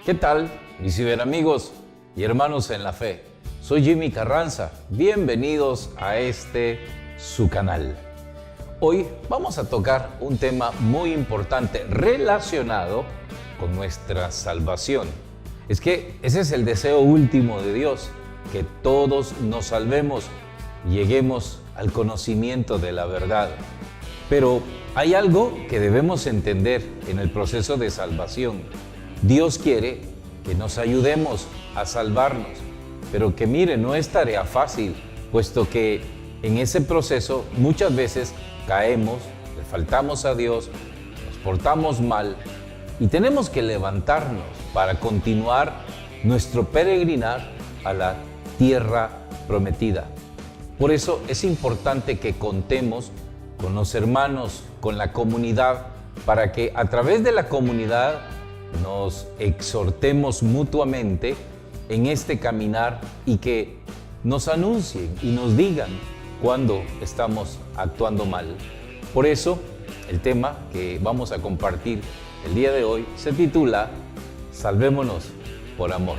¿Qué tal, mis ciberamigos y hermanos en la fe? Soy Jimmy Carranza. Bienvenidos a su canal. Hoy vamos a tocar un tema muy importante relacionado con nuestra salvación. Es que ese es el deseo último de Dios, que todos nos salvemos y lleguemos al conocimiento de la verdad. Pero hay algo que debemos entender en el proceso de salvación. Dios quiere que nos ayudemos a salvarnos, pero que mire, no es tarea fácil, puesto que en ese proceso muchas veces caemos, le faltamos a Dios, nos portamos mal y tenemos que levantarnos para continuar nuestro peregrinar a la tierra prometida. Por eso es importante que contemos con los hermanos, con la comunidad, para que a través de la comunidad nos exhortemos mutuamente en este caminar y que nos anuncien y nos digan cuando estamos actuando mal. Por eso, el tema que vamos a compartir el día de hoy se titula Salvémonos por amor.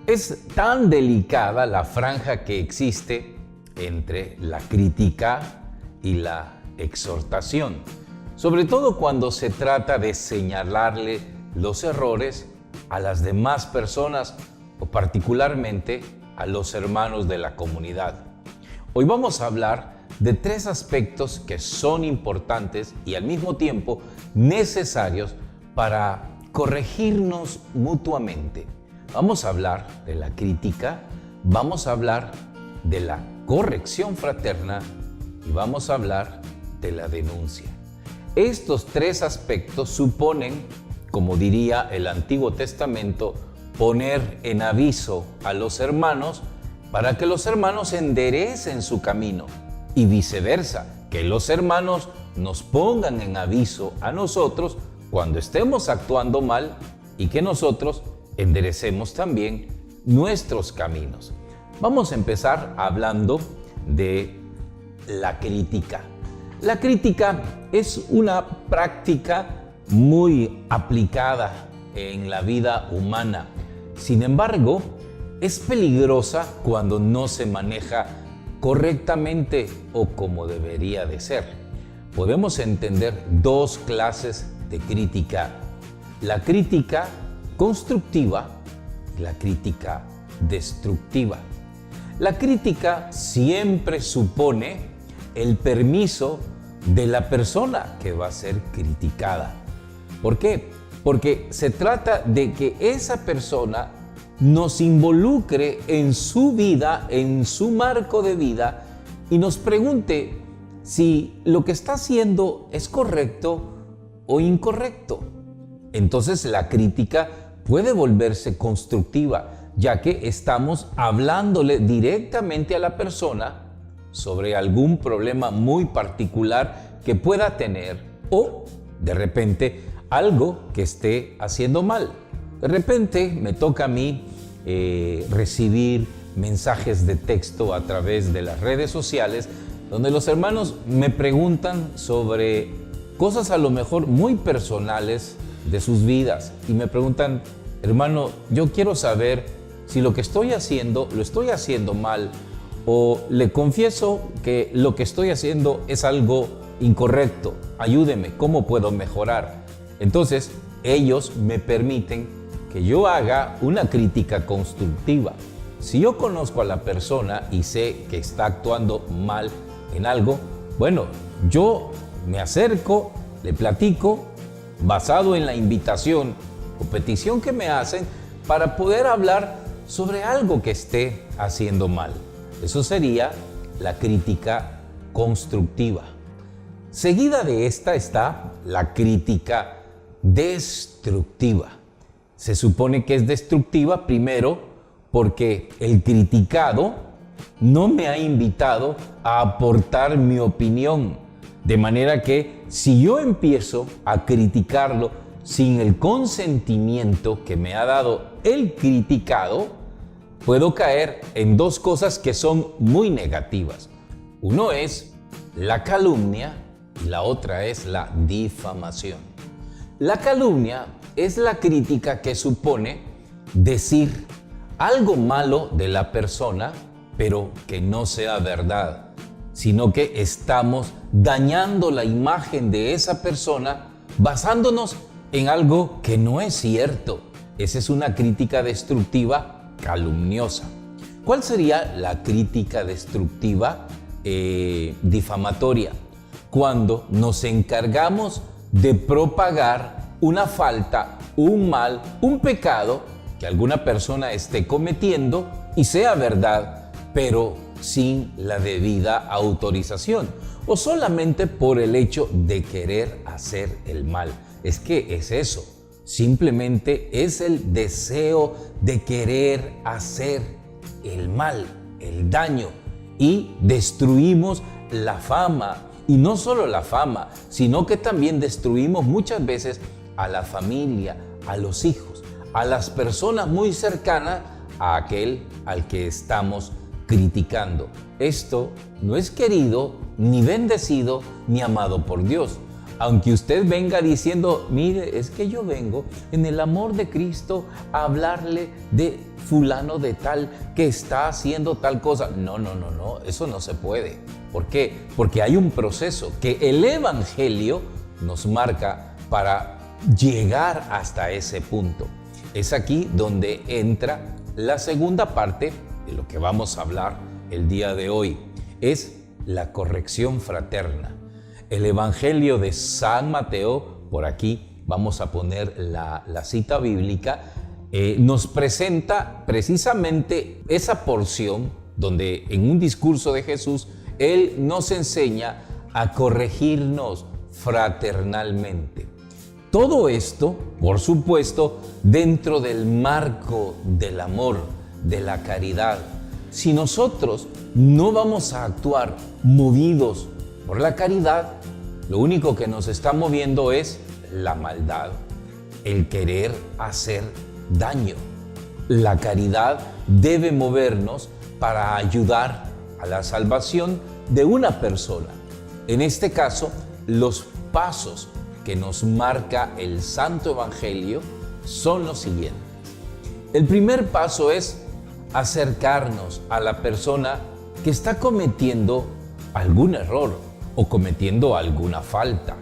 Es tan delicada la franja que existe entre la crítica y la exhortación, sobre todo cuando se trata de señalarle los errores a las demás personas o particularmente a los hermanos de la comunidad. Hoy vamos a hablar de tres aspectos que son importantes y al mismo tiempo necesarios para corregirnos mutuamente. Vamos a hablar de la crítica, vamos a hablar de la corrección fraterna y vamos a hablar de la denuncia. Estos tres aspectos suponen, como diría el Antiguo Testamento, poner en aviso a los hermanos para que los hermanos enderecen su camino y viceversa, que los hermanos nos pongan en aviso a nosotros cuando estemos actuando mal y que nosotros enderecemos también nuestros caminos. Vamos a empezar hablando de la crítica. La crítica es una práctica muy aplicada en la vida humana. Sin embargo, es peligrosa cuando no se maneja correctamente o como debería de ser. Podemos entender dos clases de crítica: la crítica constructiva y la crítica destructiva. La crítica siempre supone el permiso de la persona que va a ser criticada. ¿Por qué? Porque se trata de que esa persona nos involucre en su vida, en su marco de vida y nos pregunte si lo que está haciendo es correcto o incorrecto. Entonces la crítica puede volverse constructiva, ya que estamos hablándole directamente a la persona sobre algún problema muy particular que pueda tener o, de repente, algo que esté haciendo mal. De repente me toca a mí recibir mensajes de texto a través de las redes sociales donde los hermanos me preguntan sobre cosas a lo mejor muy personales de sus vidas y me preguntan: hermano, yo quiero saber si lo que estoy haciendo lo estoy haciendo mal, o le confieso que lo que estoy haciendo es algo incorrecto, ayúdeme, ¿cómo puedo mejorar? Entonces ellos me permiten que yo haga una crítica constructiva. Si yo conozco a la persona y sé que está actuando mal en algo, bueno, yo me acerco, le platico basado en la invitación o petición que me hacen para poder hablar sobre algo que esté haciendo mal. Eso sería la crítica constructiva. Seguida de esta está la crítica destructiva. Se supone que es destructiva primero porque el criticado no me ha invitado a aportar mi opinión. De manera que si yo empiezo a criticarlo sin el consentimiento que me ha dado el criticado, puedo caer en dos cosas que son muy negativas. Uno es la calumnia y la otra es la difamación. La calumnia es la crítica que supone decir algo malo de la persona, pero que no sea verdad, sino que estamos dañando la imagen de esa persona basándonos en algo que no es cierto. Esa es una crítica destructiva calumniosa. ¿Cuál sería la crítica destructiva difamatoria? Cuando nos encargamos de propagar una falta, un mal, un pecado que alguna persona esté cometiendo y sea verdad, pero sin la debida autorización o solamente por el hecho de querer hacer el mal. Es que es eso, simplemente es el deseo de querer hacer el mal, el daño, y destruimos la fama. Y no solo la fama, sino que también destruimos muchas veces a la familia, a los hijos, a las personas muy cercanas a aquel al que estamos criticando. Esto no es querido, ni bendecido, ni amado por Dios. Aunque usted venga diciendo, mire, es que yo vengo en el amor de Cristo a hablarle de fulano de tal que está haciendo tal cosa. No, eso no se puede. ¿Por qué? Porque hay un proceso que el Evangelio nos marca para llegar hasta ese punto. Es aquí donde entra la segunda parte de lo que vamos a hablar el día de hoy. Es la corrección fraterna. El Evangelio de San Mateo, por aquí vamos a poner la cita bíblica, nos presenta precisamente esa porción donde en un discurso de Jesús, Él nos enseña a corregirnos fraternalmente. Todo esto, por supuesto, dentro del marco del amor, de la caridad. Si nosotros no vamos a actuar movidos por la caridad, lo único que nos está moviendo es la maldad, el querer hacer daño. La caridad debe movernos para ayudar a la salvación de una persona. En este caso, los pasos que nos marca el Santo Evangelio son los siguientes. El primer paso es acercarnos a la persona que está cometiendo algún error o cometiendo alguna falta.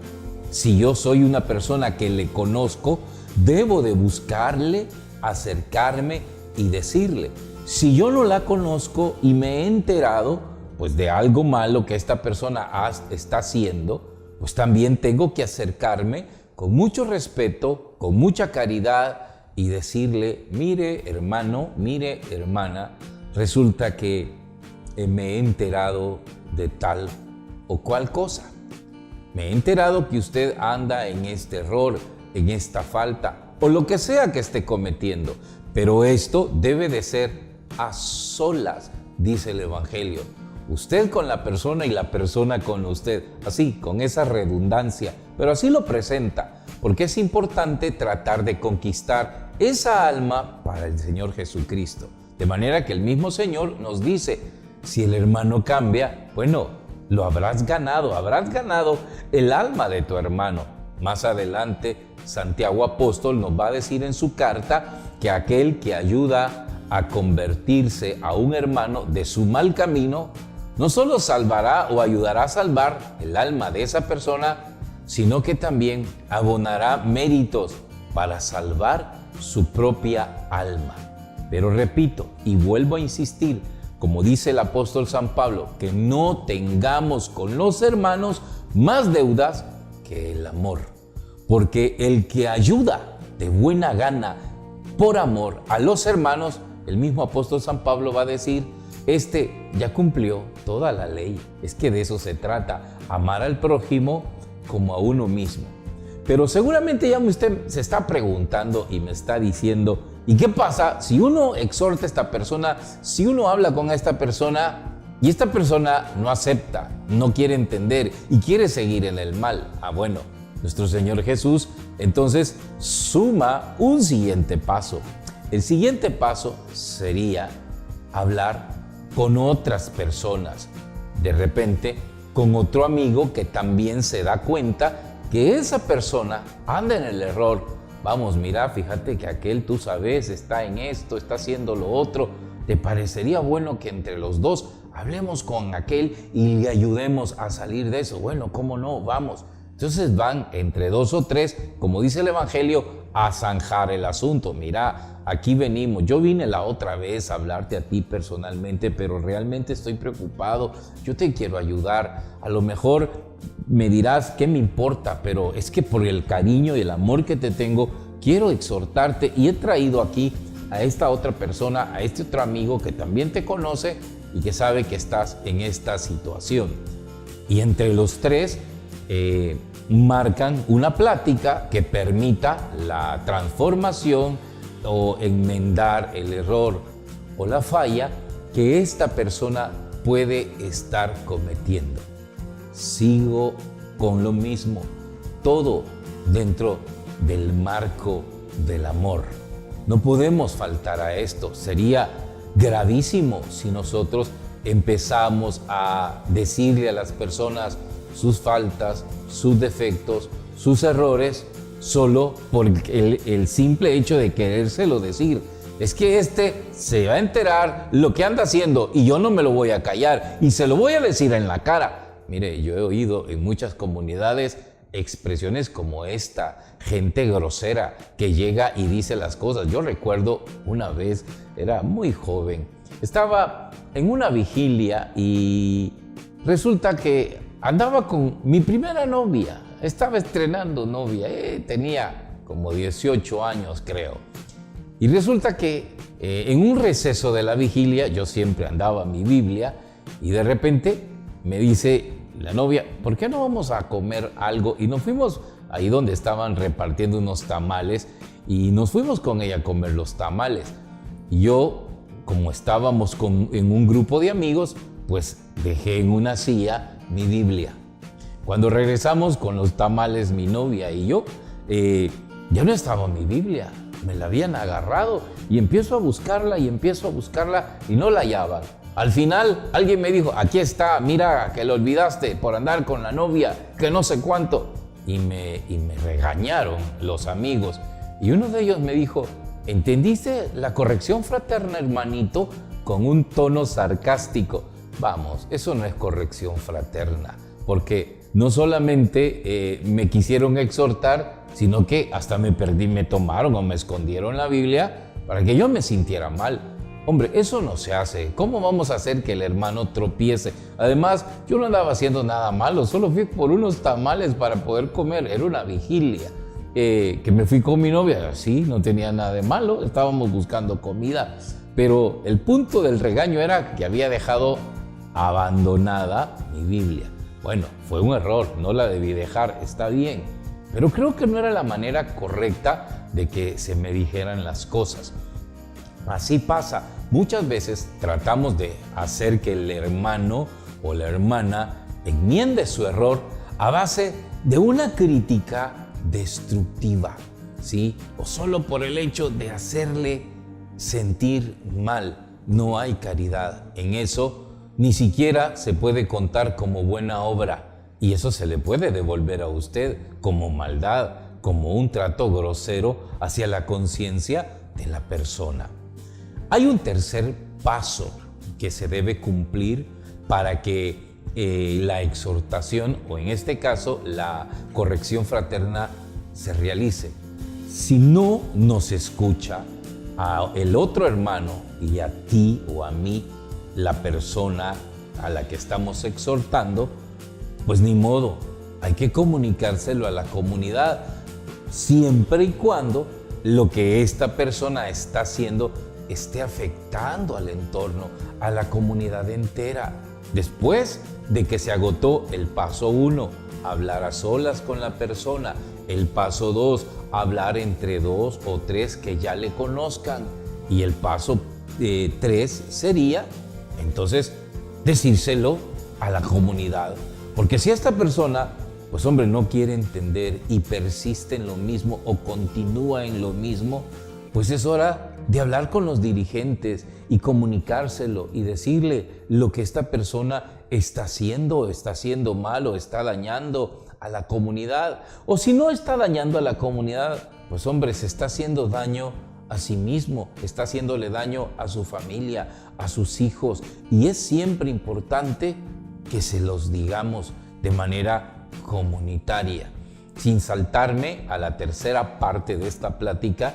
Si yo soy una persona que le conozco, debo de buscarle, acercarme y decirle. Si yo no la conozco y me he enterado pues de algo malo que esta persona está haciendo, pues también tengo que acercarme con mucho respeto, con mucha caridad y decirle, mire hermano, mire hermana, resulta que me he enterado de tal o cual cosa. Me he enterado que usted anda en este error, en esta falta o lo que sea que esté cometiendo, pero esto debe de ser a solas, dice el Evangelio. Usted con la persona y la persona con usted, así, con esa redundancia, pero así lo presenta, porque es importante tratar de conquistar esa alma para el Señor Jesucristo. De manera que el mismo Señor nos dice, si el hermano cambia, bueno, lo habrás ganado el alma de tu hermano. Más adelante, Santiago Apóstol nos va a decir en su carta que aquel que ayuda a convertirse a un hermano de su mal camino, no solo salvará o ayudará a salvar el alma de esa persona, sino que también abonará méritos para salvar su propia alma. Pero repito y vuelvo a insistir, como dice el apóstol San Pablo, que no tengamos con los hermanos más deudas que el amor. Porque el que ayuda de buena gana, por amor a los hermanos, el mismo apóstol San Pablo va a decir este ya cumplió toda la ley. Es que de eso se trata, amar al prójimo como a uno mismo. Pero seguramente ya usted se está preguntando y me está diciendo, ¿y qué pasa si uno exhorta a esta persona, si uno habla con esta persona y esta persona no acepta, no quiere entender y quiere seguir en el mal? Bueno, nuestro Señor Jesús entonces suma un siguiente paso. El siguiente paso sería hablar con otras personas, de repente con otro amigo que también se da cuenta que esa persona anda en el error. Vamos, mira, fíjate que aquel, tú sabes, está en esto, está haciendo lo otro. ¿Te parecería bueno que entre los dos hablemos con aquel y le ayudemos a salir de eso? Bueno, ¿cómo no? Vamos. Entonces van entre 2 o 3, como dice el Evangelio, a zanjar el asunto. Mira, aquí venimos. Yo vine la otra vez a hablarte a ti personalmente, pero realmente estoy preocupado. Yo te quiero ayudar. A lo mejor me dirás, ¿qué me importa? Pero es que por el cariño y el amor que te tengo, quiero exhortarte y he traído aquí a esta otra persona, a este otro amigo que también te conoce y que sabe que estás en esta situación. Y entre los 3 marcan una plática que permita la transformación o enmendar el error o la falla que esta persona puede estar cometiendo. Sigo con lo mismo, todo dentro del marco del amor. No podemos faltar a esto. Sería gravísimo si nosotros empezamos a decirle a las personas sus faltas, sus defectos, sus errores, solo por el simple hecho de querérselo decir. Es que este se va a enterar lo que anda haciendo y yo no me lo voy a callar y se lo voy a decir en la cara. Mire, yo he oído en muchas comunidades expresiones como esta, gente grosera que llega y dice las cosas. Yo recuerdo una vez, era muy joven, estaba en una vigilia y resulta que andaba con mi primera novia, estaba estrenando novia, tenía como 18 años creo. Y resulta que en un receso de la vigilia, yo siempre andaba mi Biblia y de repente me dice la novia, ¿por qué no vamos a comer algo? Y nos fuimos ahí donde estaban repartiendo unos tamales y nos fuimos con ella a comer los tamales. Y yo, como estábamos en un grupo de amigos, pues dejé en una silla mi Biblia. Cuando regresamos con los tamales, mi novia y yo, ya no estaba mi Biblia, me la habían agarrado y empiezo a buscarla y no la hallaban. Al final alguien me dijo, aquí está, mira que lo olvidaste por andar con la novia, que no sé cuánto. Y me regañaron los amigos. Y uno de ellos me dijo, ¿entendiste la corrección fraterna, hermanito? Con un tono sarcástico. Vamos, eso no es corrección fraterna, porque no solamente me quisieron exhortar, sino que hasta me tomaron o me escondieron la Biblia para que yo me sintiera mal. Hombre, eso no se hace. ¿Cómo vamos a hacer que el hermano tropiece? Además, yo no andaba haciendo nada malo, solo fui por unos tamales para poder comer, era una vigilia. Que me fui con mi novia, sí, no tenía nada de malo, estábamos buscando comida, pero el punto del regaño era que había dejado abandonada mi Biblia. Bueno, fue un error, no la debí dejar, está bien, pero creo que no era la manera correcta de que se me dijeran las cosas. Así pasa, muchas veces tratamos de hacer que el hermano o la hermana enmiende su error a base de una crítica destructiva, ¿sí? O solo por el hecho de hacerle sentir mal. No hay caridad en eso. Ni siquiera se puede contar como buena obra y eso se le puede devolver a usted como maldad, como un trato grosero hacia la conciencia de la persona. Hay un tercer paso que se debe cumplir para que la exhortación o en este caso la corrección fraterna se realice. Si no nos escucha a el otro hermano y a ti o a mí, la persona a la que estamos exhortando, pues ni modo, hay que comunicárselo a la comunidad, siempre y cuando lo que esta persona está haciendo esté afectando al entorno, a la comunidad entera. Después de que se agotó el paso 1, hablar a solas con la persona. El paso 2, hablar entre 2 o 3 que ya le conozcan. Y el paso 3 sería, entonces, decírselo a la comunidad. Porque si esta persona, pues hombre, no quiere entender y persiste en lo mismo o continúa en lo mismo, pues es hora de hablar con los dirigentes y comunicárselo y decirle lo que esta persona está haciendo mal o está dañando a la comunidad. O si no está dañando a la comunidad, pues hombre, se está haciendo daño a sí mismo, está haciéndole daño a su familia, a sus hijos. Y es siempre importante que se los digamos de manera comunitaria. Sin saltarme a la tercera parte de esta plática,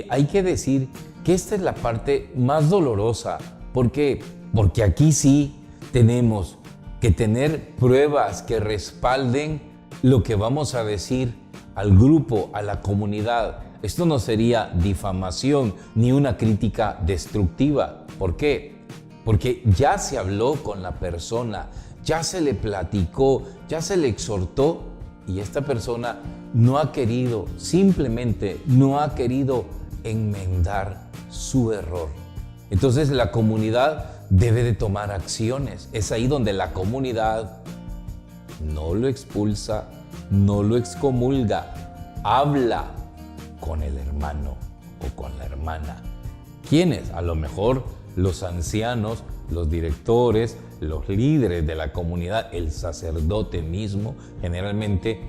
hay que decir que esta es la parte más dolorosa. ¿Por qué? Porque aquí sí tenemos que tener pruebas que respalden lo que vamos a decir al grupo, a la comunidad. Esto no sería difamación ni una crítica destructiva. ¿Por qué? Porque ya se habló con la persona, ya se le platicó, ya se le exhortó y esta persona no ha querido, simplemente no ha querido enmendar su error. Entonces la comunidad debe de tomar acciones. Es ahí donde la comunidad no lo expulsa, no lo excomulga, habla con el hermano o con la hermana. ¿Quiénes? A lo mejor los ancianos, los directores, los líderes de la comunidad, el sacerdote mismo. Generalmente,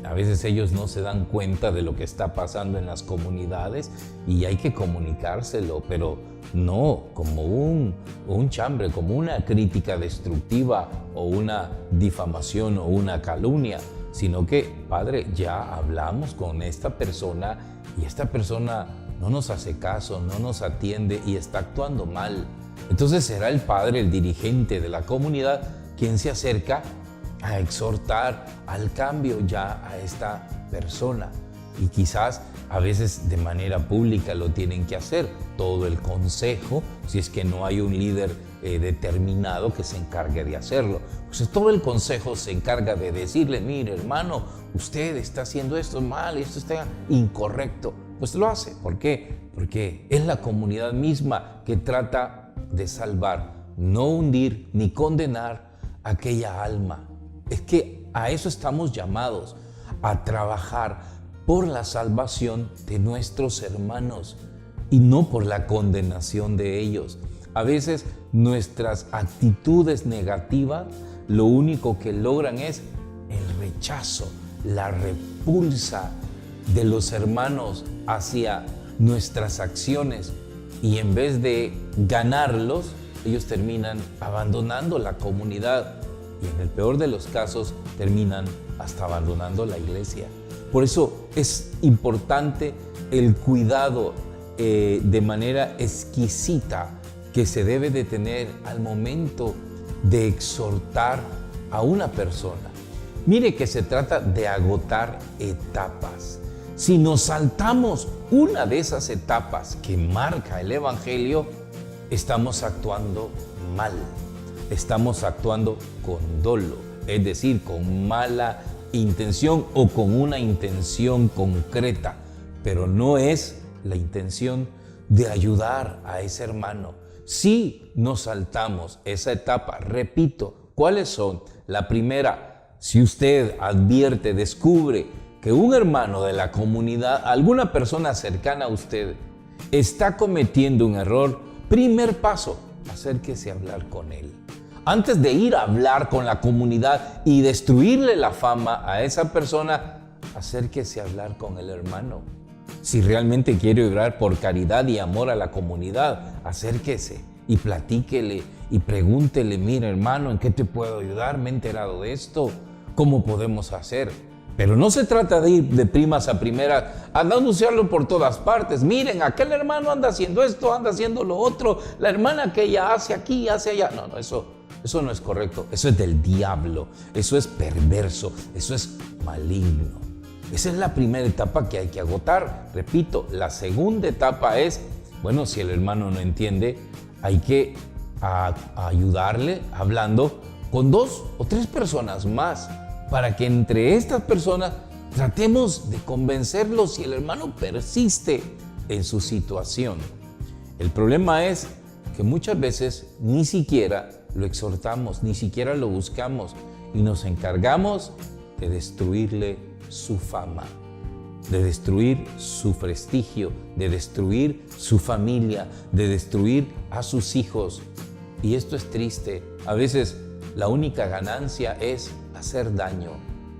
a veces ellos no se dan cuenta de lo que está pasando en las comunidades y hay que comunicárselo, pero no como un chambre, como una crítica destructiva o una difamación o una calumnia, sino que, Padre, ya hablamos con esta persona y esta persona no nos hace caso, no nos atiende y está actuando mal. Entonces será el padre, el dirigente de la comunidad, quien se acerca a exhortar al cambio ya a esta persona. Y quizás a veces de manera pública lo tienen que hacer. Todo el consejo, si es que no hay un líder determinado que se encargue de hacerlo. Pues todo el consejo se encarga de decirle, mire hermano, usted está haciendo esto mal, esto está incorrecto. Pues lo hace. ¿Por qué? Porque es la comunidad misma que trata de salvar, no hundir ni condenar aquella alma. Es que a eso estamos llamados, a trabajar por la salvación de nuestros hermanos y no por la condenación de ellos. A veces nuestras actitudes negativas lo único que logran es el rechazo, la repulsa de los hermanos hacia nuestras acciones y en vez de ganarlos, ellos terminan abandonando la comunidad y en el peor de los casos terminan hasta abandonando la iglesia. Por eso es importante el cuidado de manera exquisita que se debe de tener al momento de exhortar a una persona. Mire que se trata de agotar etapas. Si nos saltamos una de esas etapas que marca el Evangelio, estamos actuando mal, estamos actuando con dolo, es decir, con mala intención o con una intención concreta, pero no es la intención de ayudar a ese hermano. Si nos saltamos esa etapa, repito, ¿cuáles son? La primera, si usted advierte, descubre que un hermano de la comunidad, alguna persona cercana a usted, está cometiendo un error, primer paso, acérquese a hablar con él. Antes de ir a hablar con la comunidad y destruirle la fama a esa persona, acérquese a hablar con el hermano. Si realmente quiere obrar por caridad y amor a la comunidad, acérquese y platíquele y pregúntele, mira hermano, ¿en qué te puedo ayudar? Me he enterado de esto, ¿cómo podemos hacer? Pero no se trata de ir de primas a primeras, a anunciarlo por todas partes. Miren, aquel hermano anda haciendo esto, anda haciendo lo otro, la hermana que ella hace aquí, hace allá. No, eso no es correcto, eso es del diablo, eso es perverso, eso es maligno. Esa es la primera etapa que hay que agotar. Repito, la segunda etapa es Bueno, si el hermano no entiende, hay que ayudarle hablando con 2 o 3 personas más, para que entre estas personas tratemos de convencerlo si el hermano persiste en su situación. El problema es que muchas veces ni siquiera lo exhortamos, ni siquiera lo buscamos y nos encargamos de destruirle su fama, de destruir su prestigio, de destruir su familia, de destruir a sus hijos. Y esto es triste. A veces la única ganancia es hacer daño,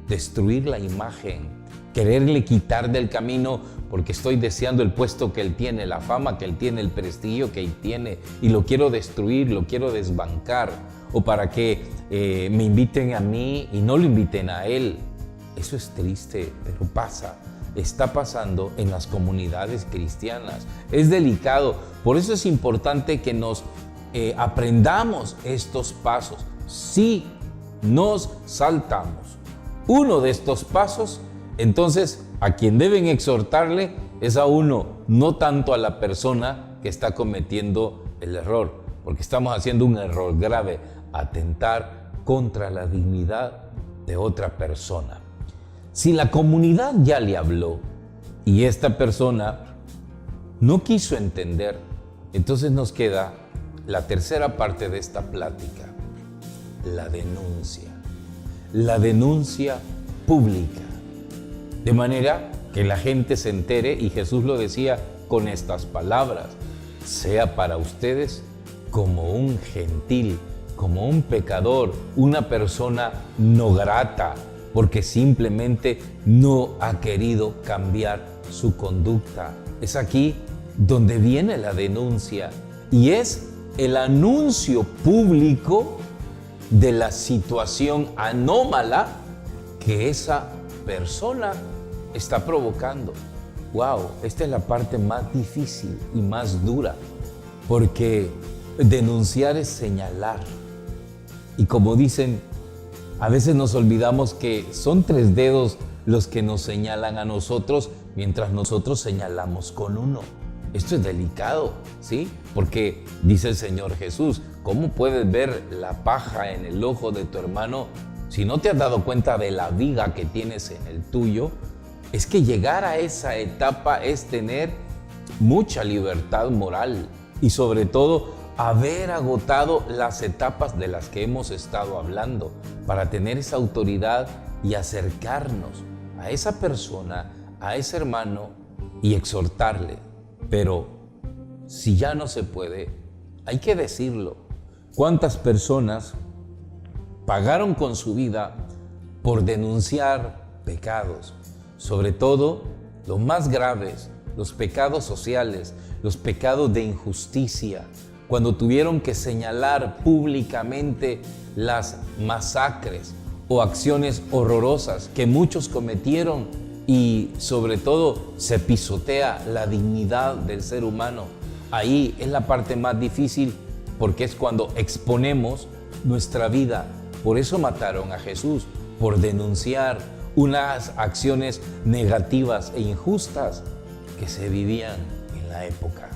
destruir la imagen, quererle quitar del camino porque estoy deseando el puesto que él tiene, la fama que él tiene, el prestigio que él tiene, y lo quiero destruir, lo quiero desbancar, o para que me inviten a mí y no lo inviten a él. Eso es triste, pero pasa. Está pasando en las comunidades cristianas. Es delicado. Por eso es importante que nos aprendamos estos pasos. Si nos saltamos uno de estos pasos, entonces a quien deben exhortarle es a uno, no tanto a la persona que está cometiendo el error, porque estamos haciendo un error grave, atentar contra la dignidad de otra persona. Si la comunidad ya le habló y esta persona no quiso entender, entonces nos queda la tercera parte de esta plática, la denuncia. La denuncia pública. De manera que la gente se entere, y Jesús lo decía con estas palabras: sea para ustedes como un gentil, como un pecador, una persona no grata, porque simplemente no ha querido cambiar su conducta. Es aquí donde viene la denuncia, y es el anuncio público de la situación anómala que esa persona está provocando. ¡Wow! Esta es la parte más difícil y más dura, porque denunciar es señalar. Y como dicen, a veces nos olvidamos que son 3 dedos los que nos señalan a nosotros, mientras nosotros señalamos con uno. Esto es delicado, ¿sí? Porque dice el Señor Jesús: ¿cómo puedes ver la paja en el ojo de tu hermano si no te has dado cuenta de la viga que tienes en el tuyo? Es que llegar a esa etapa es tener mucha libertad moral y sobre todo haber agotado las etapas de las que hemos estado hablando para tener esa autoridad y acercarnos a esa persona, a ese hermano y exhortarle. Pero si ya no se puede, hay que decirlo. ¿Cuántas personas pagaron con su vida por denunciar pecados? Sobre todo los más graves, los pecados sociales, los pecados de injusticia, cuando tuvieron que señalar públicamente las masacres o acciones horrorosas que muchos cometieron, y sobre todo se pisotea la dignidad del ser humano. Ahí es la parte más difícil, porque es cuando exponemos nuestra vida. Por eso mataron a Jesús, por denunciar unas acciones negativas e injustas que se vivían en la época.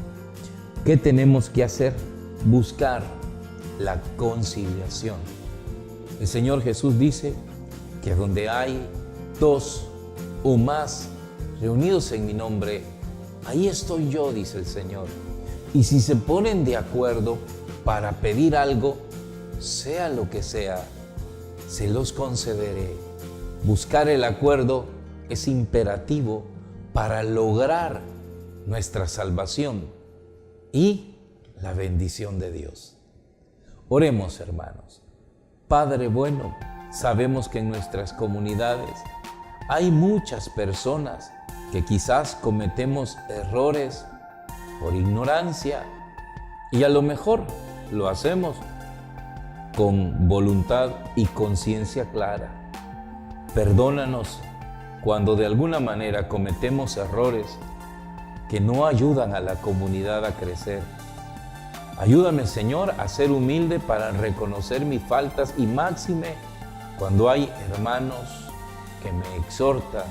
¿Qué tenemos que hacer? Buscar la conciliación. El Señor Jesús dice que donde hay 2 o más reunidos en mi nombre, ahí estoy yo, dice el Señor. Y si se ponen de acuerdo para pedir algo, sea lo que sea, se los concederé. Buscar el acuerdo es imperativo para lograr nuestra salvación y la bendición de Dios. Oremos, hermanos. Padre bueno, sabemos que en nuestras comunidades hay muchas personas que quizás cometemos errores por ignorancia, y a lo mejor lo hacemos con voluntad y conciencia clara. Perdónanos cuando de alguna manera cometemos errores que no ayudan a la comunidad a crecer. Ayúdame, Señor, a ser humilde para reconocer mis faltas, y máxime cuando hay hermanos que me exhortan,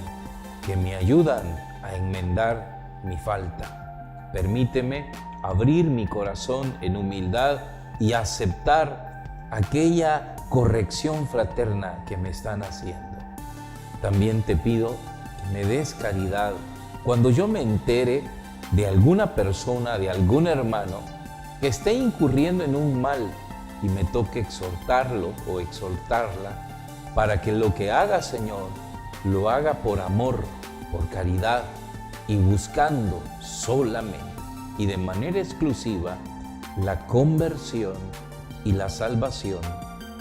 que me ayudan a enmendar mi falta. Permíteme abrir mi corazón en humildad y aceptar aquella corrección fraterna que me están haciendo. También te pido que me des caridad cuando yo me entere de alguna persona, de algún hermano que esté incurriendo en un mal y me toque exhortarlo o exhortarla para que lo que haga, Señor, lo haga por amor, por caridad y buscando solamente y de manera exclusiva la conversión y la salvación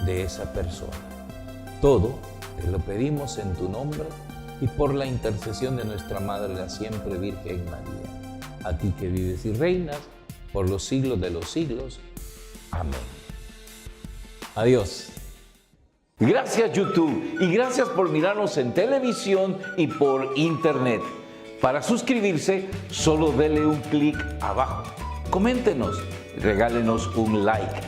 de esa persona. Todo te lo pedimos en tu nombre y por la intercesión de nuestra Madre, la siempre Virgen María. A ti que vives y reinas por los siglos de los siglos. Amén. Adiós. Gracias YouTube y gracias por mirarnos en televisión y por internet. Para suscribirse, solo dele un clic abajo. Coméntenos, regálenos un like.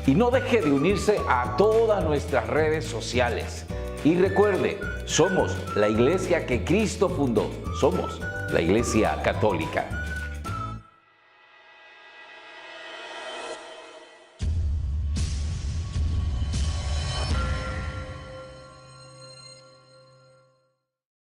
Y no deje de unirse a todas nuestras redes sociales. Y recuerde, somos la iglesia que Cristo fundó. Somos la Iglesia Católica.